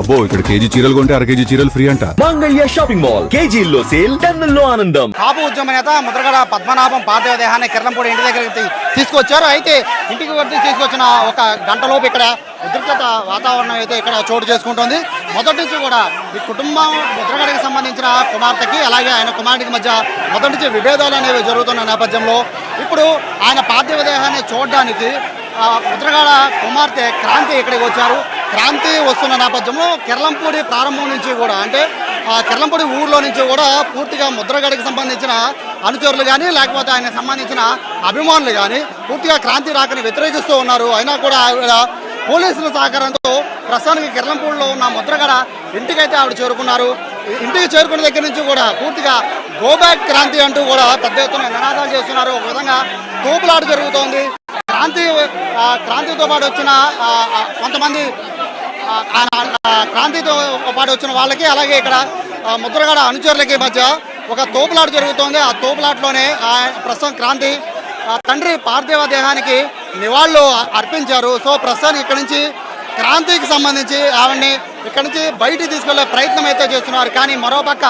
అబ్బో ఇక్కడ కేజీ చీరలు కొంటే అర కేజీ చీరలు ఫ్రీ అంట. మంగళ్య షాపింగ్ మాల్ కేజీల్లో సేల్, టన్నుల్లో ఆనందం. కాపు ఉద్యమ నేత ముద్రగడ పద్మనాభం పార్థివ దేహాన్ని కిరణంపూడి ఇంటి దగ్గరికి తీసుకొచ్చారు. అయితే ఇంటికి వచ్చి తీసుకొచ్చిన ఒక గంటలోపు ఇక్కడ ఉద్రిక్తత వాతావరణం అయితే ఇక్కడ చోటు చేసుకుంటుంది. మొదటి నుంచి కూడా ఈ కుటుంబం ముద్రగడకి సంబంధించిన కుమార్తెకి అలాగే ఆయన కుమారుడికి మధ్య మొదటి నుంచి విభేదాలు అనేవి జరుగుతున్న నేపథ్యంలో ఇప్పుడు ఆయన పార్థివ దేహాన్ని చూడడానికి ముద్రగడ కుమార్తె క్రాంతి ఇక్కడికి వచ్చారు. క్రాంతి వస్తున్న నేపథ్యంలో కిర్లంపూడి ప్రారంభం నుంచి కూడా అంటే కిర్లంపూడి ఊర్లో నుంచి కూడా పూర్తిగా ముద్రగడకి సంబంధించిన అనుచరులు కానీ లేకపోతే ఆయనకు సంబంధించిన అభిమానులు కానీ పూర్తిగా క్రాంతి రాకని వ్యతిరేకిస్తూ ఉన్నారు. అయినా కూడా ఆవిడ పోలీసుల సహకారంతో ప్రస్తుతానికి కిర్లంపూడిలో ఉన్న ముద్రగడ ఇంటికైతే ఆవిడ చేరుకున్నారు. ఇంటికి చేరుకున్న దగ్గర నుంచి కూడా పూర్తిగా గో బ్యాక్ క్రాంతి అంటూ కూడా పెద్ద ఎత్తున నినాదాలు చేస్తున్నారు. ఒక విధంగా తోపులాట జరుగుతోంది. క్రాంతితో పాటు వచ్చిన కొంతమంది క్రాంతితో పాటు వచ్చిన వాళ్ళకి అలాగే ఇక్కడ ముద్రగడ అనుచరులకి మధ్య ఒక తోపులాట జరుగుతోంది. ఆ తోపులాటలోనే ప్రస్తుతం క్రాంతి తండ్రి పార్థివ దేహానికి నివాళులు అర్పించారు. సో ప్రస్తుతానికి ఇక్కడి నుంచి క్రాంతికి సంబంధించి ఆవిడ్ని ఇక్కడి నుంచి బయటికి తీసుకెళ్లే ప్రయత్నం అయితే చేస్తున్నారు. కానీ మరోపక్క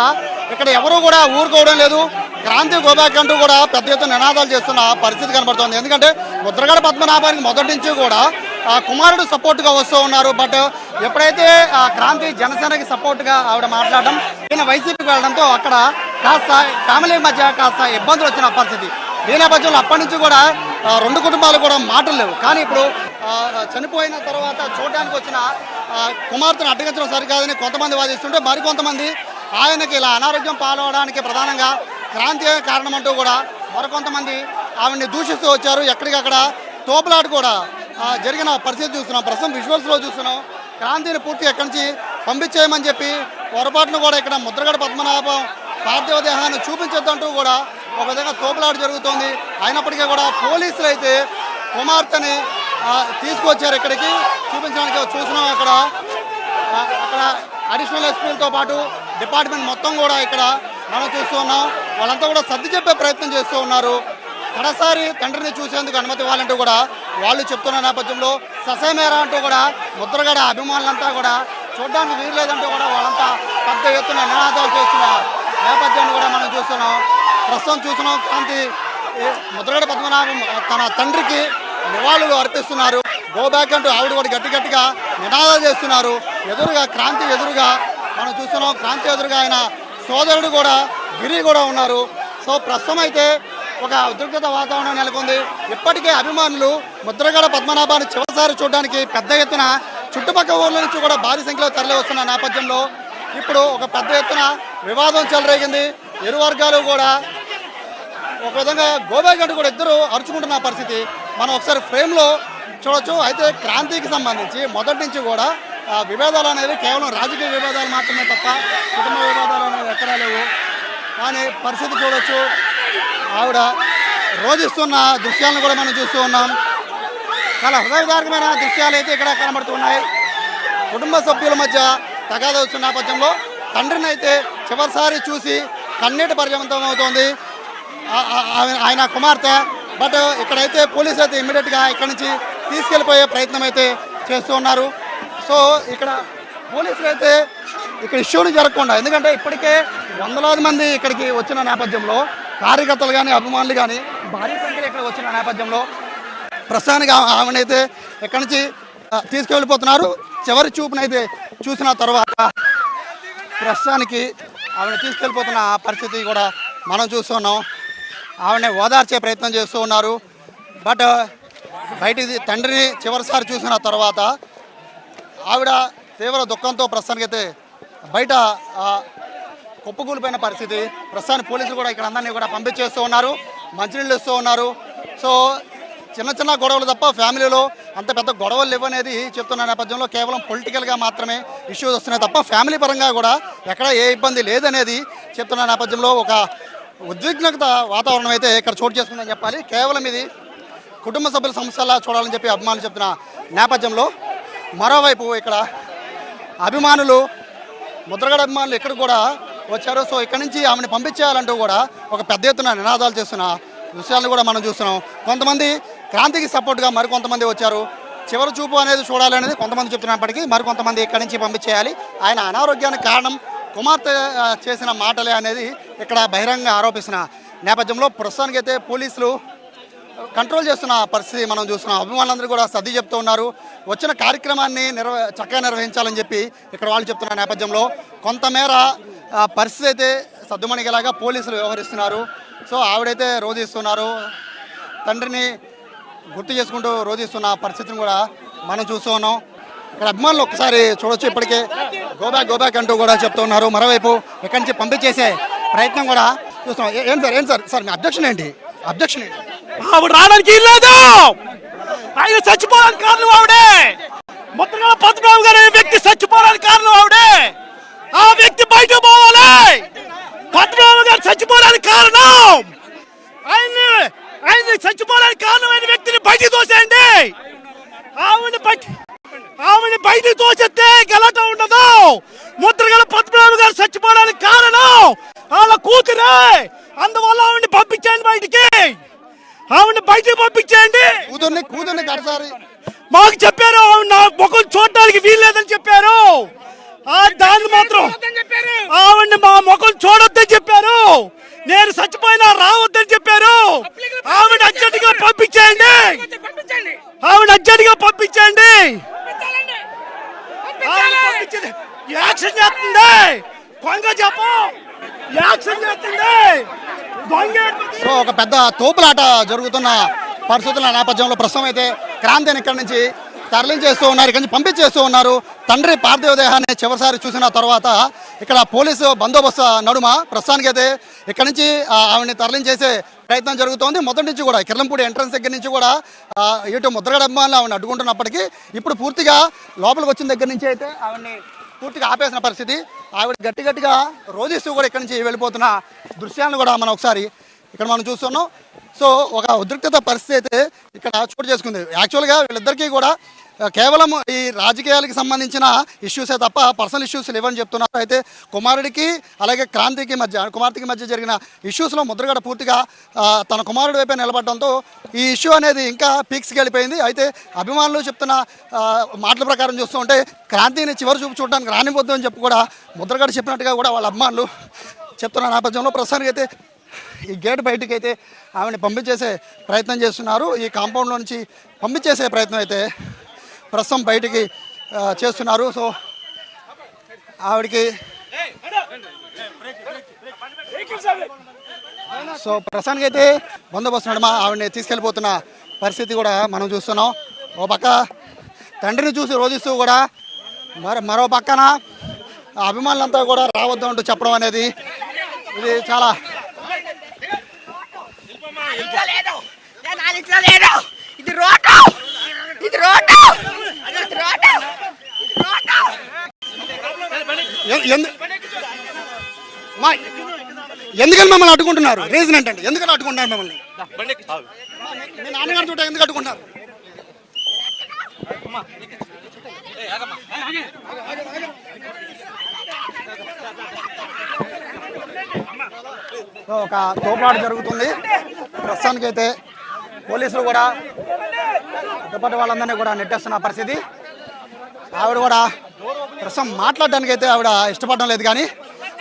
ఇక్కడ ఎవరు కూడా ఊరుకోవడం లేదు. క్రాంతి గోబ్యాక్ అంటూ కూడా పెద్ద ఎత్తున నినాదాలు చేస్తున్న పరిస్థితి కనబడుతోంది. ఎందుకంటే ముద్రగడ పద్మనాభానికి మొదటి నుంచి కూడా కుమారుడు సపోర్ట్గా వస్తూ ఉన్నారు. బట్ ఎప్పుడైతే క్రాంతి జనసేనకి సపోర్ట్గా ఆవిడ మాట్లాడడం ఈయన వైసీపీకి వెళ్ళడంతో అక్కడ కాస్త ఫ్యామిలీ మధ్య కాస్త ఇబ్బందులు వచ్చిన పరిస్థితి. ఈ నేపథ్యంలో అప్పటి నుంచి కూడా రెండు కుటుంబాలు కూడా మాటలు లేవు. కానీ ఇప్పుడు చనిపోయిన తర్వాత చూడడానికి వచ్చిన కుమార్తెను అడ్డగించడం సరికాదని కొంతమంది వాదిస్తుంటే మరికొంతమంది ఆయనకి ఇలా అనారోగ్యం పాల్గొనడానికి ప్రధానంగా క్రాంతి కారణం అంటూ కూడా మరికొంతమంది ఆవిడ్ని దూషిస్తూ వచ్చారు. ఎక్కడికక్కడ తోపులాట కూడా జరిగిన పరిస్థితి చూస్తున్నాం. ప్రస్తుతం విజువల్స్లో చూస్తున్నాం. క్రాంతిని పూర్తి ఎక్కడి నుంచి పంపించేయమని చెప్పి పొరపాటును కూడా ఇక్కడ ముద్రగడ పద్మనాభం పార్థివ దేహాన్ని చూపించొద్దంటూ కూడా ఒక విధంగా తోపులాట జరుగుతోంది. అయినప్పటికీ కూడా పోలీసులు అయితే కుమార్తెని తీసుకొచ్చారు ఇక్కడికి చూపించడానికి. చూసినాం అక్కడ అడిషనల్ ఎస్పీలతో పాటు డిపార్ట్మెంట్ మొత్తం కూడా ఇక్కడ మనం చూస్తూ ఉన్నాం. వాళ్ళంతా కూడా సర్ది చెప్పే ప్రయత్నం చేస్తూ ఉన్నారు. కడసారి తండ్రిని చూసేందుకు అనుమతి ఇవ్వాలంటూ కూడా వాళ్ళు చెప్తున్న నేపథ్యంలో ససేమేరా అంటూ కూడా ముద్రగడ అభిమానులంతా కూడా చూడడానికి వీరలేదంటూ కూడా వాళ్ళంతా పెద్ద ఎత్తున నినాదాలు చేస్తున్న నేపథ్యాన్ని కూడా మనం చూస్తున్నాం. ప్రస్తుతం చూస్తున్నాం క్రాంతి ముద్రగడ పద్మనాభం తన తండ్రికి నివాళులు అర్పిస్తున్నారు. గో బ్యాక్ అంటూ ఆవిడ కూడా గట్టిగా నినాదాలు చేస్తున్నారు. ఎదురుగా క్రాంతి ఎదురుగా మనం చూస్తున్నాం. క్రాంతి ఎదురుగా ఆయన సోదరుడు కూడా గిరి కూడా ఉన్నారు. సో ప్రస్తుతం అయితే ఒక ఉద్రిక్తత వాతావరణం నెలకొంది. ఇప్పటికే అభిమానులు ముద్రగడ పద్మనాభాన్ని చివరిసారి చూడడానికి పెద్ద ఎత్తున చుట్టుపక్కల ఊర్ల నుంచి కూడా భారీ సంఖ్యలో తరలి వస్తున్న నేపథ్యంలో ఇప్పుడు ఒక పెద్ద ఎత్తున వివాదం చెలరేగింది. ఇరు వర్గాలు కూడా ఒక విధంగా గోబ్యాక్ అంటూ కూడా ఇద్దరు అరుచుకుంటున్న పరిస్థితి మనం ఒకసారి ఫ్రేమ్లో చూడొచ్చు. అయితే క్రాంతికి సంబంధించి మొదటి నుంచి కూడా విభేదాలు అనేవి కేవలం రాజకీయ విభేదాలు మాత్రమే తప్ప కుటుంబ విభేదాలు అనేవి ఎక్కడా లేవు. కానీ పరిస్థితి చూడొచ్చు. ఆవిడ రోధిస్తున్న దృశ్యాలను కూడా మనం చూస్తూ ఉన్నాం. చాలా హృదయదారకమైన దృశ్యాలు అయితే ఇక్కడ కనబడుతున్నాయి. కుటుంబ సభ్యుల మధ్య తగాదా వస్తున్న నేపథ్యంలో తండ్రిని అయితే చివరిసారి చూసి కన్నీటి పర్యవంతం అవుతోంది ఆయన కుమార్తె. బట్ ఇక్కడైతే పోలీసులు అయితే ఇమ్మీడియట్గా ఇక్కడి నుంచి తీసుకెళ్ళిపోయే ప్రయత్నం అయితే చేస్తూ ఉన్నారు. సో ఇక్కడ పోలీసులు అయితే ఇక్కడ ఇష్యూని జరగకుండా, ఎందుకంటే ఇప్పటికే వందలాది మంది ఇక్కడికి వచ్చిన నేపథ్యంలో కార్యకర్తలు కానీ అభిమానులు కానీ భారీ సంఖ్యలో ఇక్కడ వచ్చిన నేపథ్యంలో ప్రస్తుతానికి ఆమెనైతే ఇక్కడి నుంచి తీసుకెళ్ళిపోతున్నారు. చివరి చూపునైతే చూసిన తర్వాత ప్రస్తుతానికి ఆవిడ తీసుకెళ్ళిపోతున్న పరిస్థితి కూడా మనం చూస్తున్నాం. ఆవిడని ఓదార్చే ప్రయత్నం చేస్తూ ఉన్నారు. బట్ బయటికి తండ్రిని చివరిసారి చూసిన తర్వాత ఆవిడ తీవ్ర దుఃఖంతో ప్రస్తుతానికైతే బయట కుప్పకూలిపోయిన పరిస్థితి. ప్రస్తుతానికి పోలీసులు కూడా ఇక్కడ అందరినీ కూడా పంపించేస్తూ ఉన్నారు, మంచినీళ్ళు ఇస్తూ ఉన్నారు. సో చిన్న గొడవలు తప్ప ఫ్యామిలీలో అంత పెద్ద గొడవలు ఇవ్వనేది చెప్తున్న నేపథ్యంలో కేవలం పొలిటికల్గా మాత్రమే ఇష్యూస్ వస్తున్నాయి తప్ప ఫ్యామిలీ పరంగా కూడా ఎక్కడ ఏ ఇబ్బంది లేదనేది చెప్తున్న నేపథ్యంలో ఒక ఉద్విగ్నత వాతావరణం అయితే ఇక్కడ చోటు చేసుకుందని చెప్పాలి. కేవలం ఇది కుటుంబ సభ్యుల సమస్యలా చూడాలని చెప్పి అభిమానులు చెప్తున్న నేపథ్యంలో మరోవైపు ఇక్కడ అభిమానులు ముద్రగడ అభిమానులు ఇక్కడ కూడా వచ్చారు. సో ఇక్కడ నుంచి ఆమెను పంపించేయాలంటూ కూడా ఒక పెద్ద ఎత్తున నినాదాలు చేస్తున్న విషయాలను కూడా మనం చూస్తున్నాం. కొంతమంది క్రాంతికి సపోర్ట్గా మరికొంతమంది వచ్చారు. చివరి చూపు అనేది చూడాలి అనేది కొంతమంది చెప్తున్నప్పటికీ మరికొంతమంది ఇక్కడి నుంచి పంపించేయాలి. ఆయన అనారోగ్యానికి కారణం కుమార్తె చేసిన మాటలే అనేది ఇక్కడ బహిరంగ ఆరోపిస్తున్న నేపథ్యంలో ప్రస్తుతానికైతే పోలీసులు కంట్రోల్ చేస్తున్న పరిస్థితి మనం చూస్తున్నాం. అభిమానులందరూ కూడా సర్ది చెప్తూ ఉన్నారు. వచ్చిన కార్యక్రమాన్ని చక్కగా నిర్వహించాలని చెప్పి ఇక్కడ వాళ్ళు చెప్తున్న నేపథ్యంలో కొంతమేర పరిస్థితి అయితే సద్దుమణిగేలాగా పోలీసులు వ్యవహరిస్తున్నారు. సో ఆవిడైతే రోధిస్తున్నారు, తండ్రిని గుర్తు చేసుకుంటూ రోధిస్తున్న పరిస్థితిని కూడా మనం చూస్తూ ఉన్నాం. ఇక్కడ అభిమానులు ఒక్కసారి చూడొచ్చు, ఇప్పటికే గోబ్యాక్ అంటూ కూడా చెప్తూ ఉన్నారు. మరోవైపు ఇక్కడి నుంచి పంపించేసే ప్రయత్నం కూడా చూస్తున్నాం. ఏం సార్ మీ అబ్జెక్షన్ ఏంటి? ఆవిడ రావడానికి లేదు, ఆయన చచ్చిపోవడానికి కారణం ఆవిడే. మొత్తం పద్మనాభం గారు వ్యక్తి చచ్చిపోవడానికి కారణం ఆవిడే. ఆ వ్యక్తి బయట పోవాలి. పద్మనాభం గారు చచ్చిపోవడానికి కారణం ఆయన చచ్చిపోవడానికి కారణమైన వ్యక్తిని బయటికి తోసేయండి. ఆవిడ బయటికి తోసేస్తే గలట ఉండదు. ముద్రగల పద్మనాభం గారు చచ్చిపోవడానికి కారణం వాళ్ళ కూతురే. అందువల్ల ఆవిడని పంపించండి బయటికి, ఆవిడని బయటికి పంపించేయండి. కూతుర్ని కడసారి మాకు చెప్పారు, ఆవిడ నా ముఖం చూడటానికి వీల్లేదని చెప్పారు. దాన్ని మాత్రం ఆవిడని మా ముఖం చూడొద్దని చెప్పారు. నేను చచ్చిపోయినా రావద్దని చెప్పారు. ఆవిడ అర్జెంటుగా పంపించేయండి, ఆవిడ అర్జెంటుగా పంపించండి. యాక్షన్ చేస్తుంది కొంగ చెప్ప, యాక్షన్ చేస్తుంది. సో ఒక పెద్ద తోపులాట జరుగుతున్న పరిస్థితుల నేపథ్యంలో ప్రస్తుతం అయితే క్రాంతిని ఇక్కడి నుంచి తరలించేస్తూ ఉన్నారు, ఇక్కడి నుంచి పంపించేస్తూ ఉన్నారు. తండ్రి పార్థివ దేహాన్ని చివరిసారి చూసిన తర్వాత ఇక్కడ పోలీసు బందోబస్తు నడుమ ప్రస్తుతానికి అయితే ఇక్కడి నుంచి ఆవిడని తరలించేసే ప్రయత్నం జరుగుతోంది. మొదటి నుంచి కూడా కిర్లంపూడి ఎంట్రన్స్ దగ్గర నుంచి కూడా ఇటు ముద్రగడ అభిమానులు ఆవిడని అడ్డుకుంటున్నప్పటికీ ఇప్పుడు పూర్తిగా లోపలికి వచ్చిన దగ్గర నుంచి అయితే ఆవిడని పూర్తిగా ఆపేసిన పరిస్థితి. ఆవిడ గట్టిగా రోధిస్తూ కూడా ఇక్కడి నుంచి వెళ్ళిపోతున్న దృశ్యాలను కూడా మనం ఒకసారి ఇక్కడ మనం చూస్తున్నాం. సో ఒక ఉద్రిక్తత పరిస్థితి అయితే ఇక్కడ చోటు చేసుకుంది. యాక్చువల్గా వీళ్ళిద్దరికీ కూడా కేవలం ఈ రాజకీయాలకు సంబంధించిన ఇష్యూసే తప్ప పర్సనల్ ఇష్యూస్ లేవని చెప్తున్నారు. అయితే కుమారుడికి అలాగే కుమార్తెకి మధ్య జరిగిన ఇష్యూస్లో ముద్రగడ పూర్తిగా తన కుమారుడి వైపే నిలబడడంతో ఈ ఇష్యూ అనేది ఇంకా పీక్స్కి వెళ్ళిపోయింది. అయితే అభిమానులు చెప్తున్న మాటల ప్రకారం చూస్తూ ఉంటే క్రాంతిని చివరి చూడడానికి రానివ్వద్దు అని చెప్పి కూడా ముద్రగడ చెప్పినట్టుగా కూడా వాళ్ళ అభిమానులు చెప్తున్న నేపథ్యంలో ప్రస్తుతానికి అయితే ఈ గేట్ బయటికి అయితే ఆవిడని పంపించేసే ప్రయత్నం చేస్తున్నారు. ఈ కాంపౌండ్లో నుంచి పంపించేసే ప్రయత్నం అయితే ప్రస్తుతం బయటికి చేస్తున్నారు. సో ఆవిడకి ప్రస్తుతానికి అయితే బందోబస్తు నడుమ ఆవిడని తీసుకెళ్ళిపోతున్న పరిస్థితి కూడా మనం చూస్తున్నాం. ఓ పక్క తండ్రిని చూసి రోధిస్తూ కూడా మరో పక్కన అభిమానులంతా కూడా రావద్దు అంటూ చెప్పడం అనేది ఇది చాలా ఎందుకని మమ్మల్ని అడ్డుకుంటున్నారు? రీజన్ ఏంటంటే ఎందుకని అడ్డుకుంటున్నారు మిమ్మల్ని? మీ నాన్నగారి చూడ ఎందుకు అడ్డుకుంటున్నారు? ఒక తోపులాట జరుగుతుంది. ప్రస్తుతానికైతే పోలీసులు కూడా ఇప్పటి వాళ్ళందరినీ కూడా నెట్టేస్తున్న పరిస్థితి. ఆవిడ కూడా ప్రస్తుతం మాట్లాడడానికి అయితే ఆవిడ ఇష్టపడడం లేదు, కానీ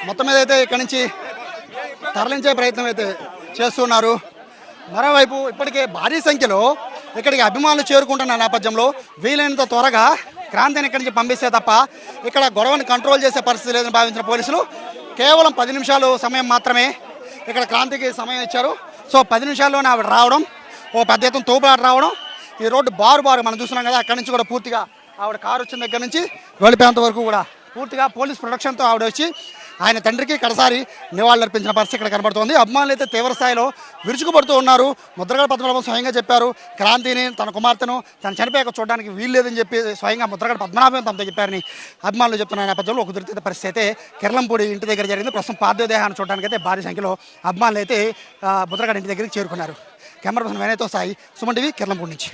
మొత్తం మీద అయితే ఇక్కడి నుంచి తరలించే ప్రయత్నం అయితే చేస్తున్నారు. మరోవైపు ఇప్పటికే భారీ సంఖ్యలో ఇక్కడికి అభిమానులు చేరుకుంటున్న నేపథ్యంలో వీలైనంత త్వరగా క్రాంతిని ఇక్కడి నుంచి పంపిస్తే తప్ప ఇక్కడ గొడవని కంట్రోల్ చేసే పరిస్థితి లేదని భావించిన పోలీసులు కేవలం 10 నిమిషాలు సమయం మాత్రమే ఇక్కడ క్రాంతికి సమయం ఇచ్చారు. సో 10 నిమిషాల్లోనే ఆవిడ రావడం, ఓ పెద్ద ఎత్తున తోపులాట రావడం, ఈ రోడ్డు బారు మనం చూస్తున్నాం కదా, అక్కడి నుంచి కూడా పూర్తిగా ఆవిడ కారు వచ్చిన దగ్గర నుంచి వెళ్ళిపోయేంత వరకు కూడా పూర్తిగా పోలీస్ ప్రొటెక్షన్తో ఆవిడ వచ్చి ఆయన తండ్రికి కడసారి నివాళులర్పించిన పరిస్థితి ఇక్కడ కనబడుతోంది. అభిమానులు అయితే తీవ్ర స్థాయిలో విరుచుకుపడుతూ ఉన్నారు. ముద్రగడ పద్మనాభం స్వయంగా చెప్పారు, క్రాంతిని తన కుమార్తెను తను చనిపోయాక చూడడానికి వీల్లేదని చెప్పి స్వయంగా ముద్రగడ పద్మనాభం తమతో చెప్పారని అభిమానులు చెప్తున్న నేపథ్యంలో ఒక ఉద్రిక్త పరిస్థితి అయితే కిర్లంపూడి ఇంటి దగ్గర జరిగింది. ప్రస్తుతం పార్థివ దేహాన్ని చూడడానికి అయితే భారీ సంఖ్యలో అభిమానులు అయితే ముద్రగడ ఇంటి దగ్గరికి చేరుకున్నారు. కెమెరా పర్సన్ వినయ్తో సాయి, సుమన్ టీవీ, కిర్లంపూడి నుంచి.